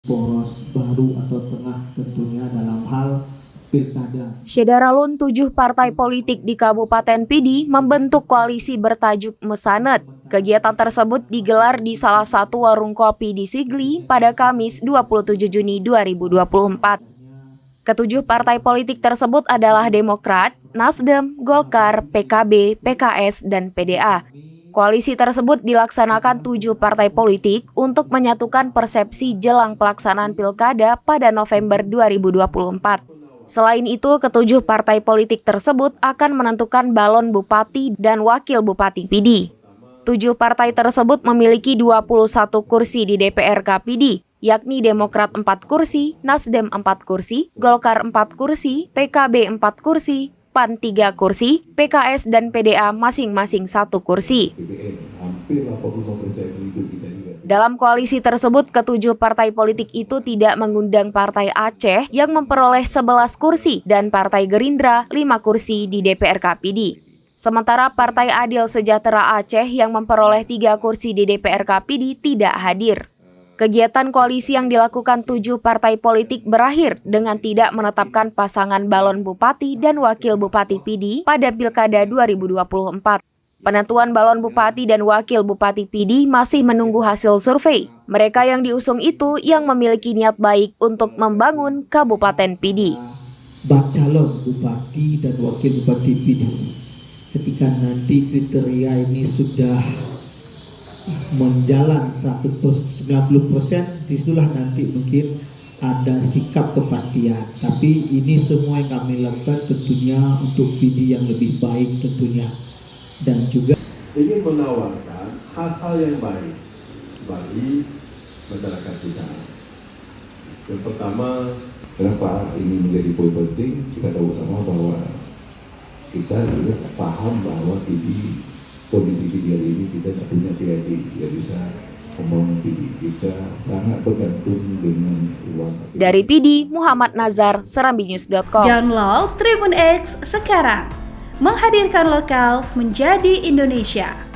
poros baru atau tengah tentunya dalam hal pilkada. Syederalun 7 partai politik di Kabupaten Pidi membentuk koalisi bertajuk Mesanet. Kegiatan tersebut digelar di salah satu warung kopi di Sigli pada Kamis 27 Juni 2024. Ketujuh partai politik tersebut adalah Demokrat, Nasdem, Golkar, PKB, PKS, dan PDA. Koalisi tersebut dilaksanakan 7 partai politik untuk menyatukan persepsi jelang pelaksanaan pilkada pada November 2024. Selain itu, ketujuh partai politik tersebut akan menentukan balon bupati dan wakil bupati Pidi. 7 partai tersebut memiliki 21 kursi di DPRK Pidi, yakni Demokrat 4 kursi, Nasdem 4 kursi, Golkar 4 kursi, PKB 4 kursi, PAN 3 kursi, PKS dan PDA masing-masing 1 kursi. Dalam koalisi tersebut, ketujuh partai politik itu tidak mengundang Partai Aceh yang memperoleh 11 kursi dan Partai Gerindra 5 kursi di DPRK Pidi. Sementara Partai Adil Sejahtera Aceh yang memperoleh 3 kursi di DPRK Pidi tidak hadir. Kegiatan koalisi yang dilakukan 7 partai politik berakhir dengan tidak menetapkan pasangan balon bupati dan wakil bupati Pidi pada Pilkada 2024. Penentuan balon bupati dan wakil bupati Pidi masih menunggu hasil survei. Mereka yang diusung itu yang memiliki niat baik untuk membangun Kabupaten Pidi. Bak calon bupati dan wakil bupati Pidi. Ketika nanti kriteria ini sudah menjalan 90%, disitulah nanti mungkin ada sikap kepastian. Tapi ini semua yang kami lakukan tentunya untuk Pidi yang lebih baik tentunya. Dan juga ingin menawarkan hal-hal yang baik bagi masyarakat kita. Yang pertama, kenapa ini menjadi poin penting? Kita tahu sama bahwa kita juga paham bahwa kondisi Pidi hari ini kita tidak punya PID, tidak bisa membangun Pidi. Kita sangat bergantung dengan uang. Dari Pidi, Muhammad Nazar, serambinews.com. Download Tribun X sekarang, menghadirkan lokal menjadi Indonesia.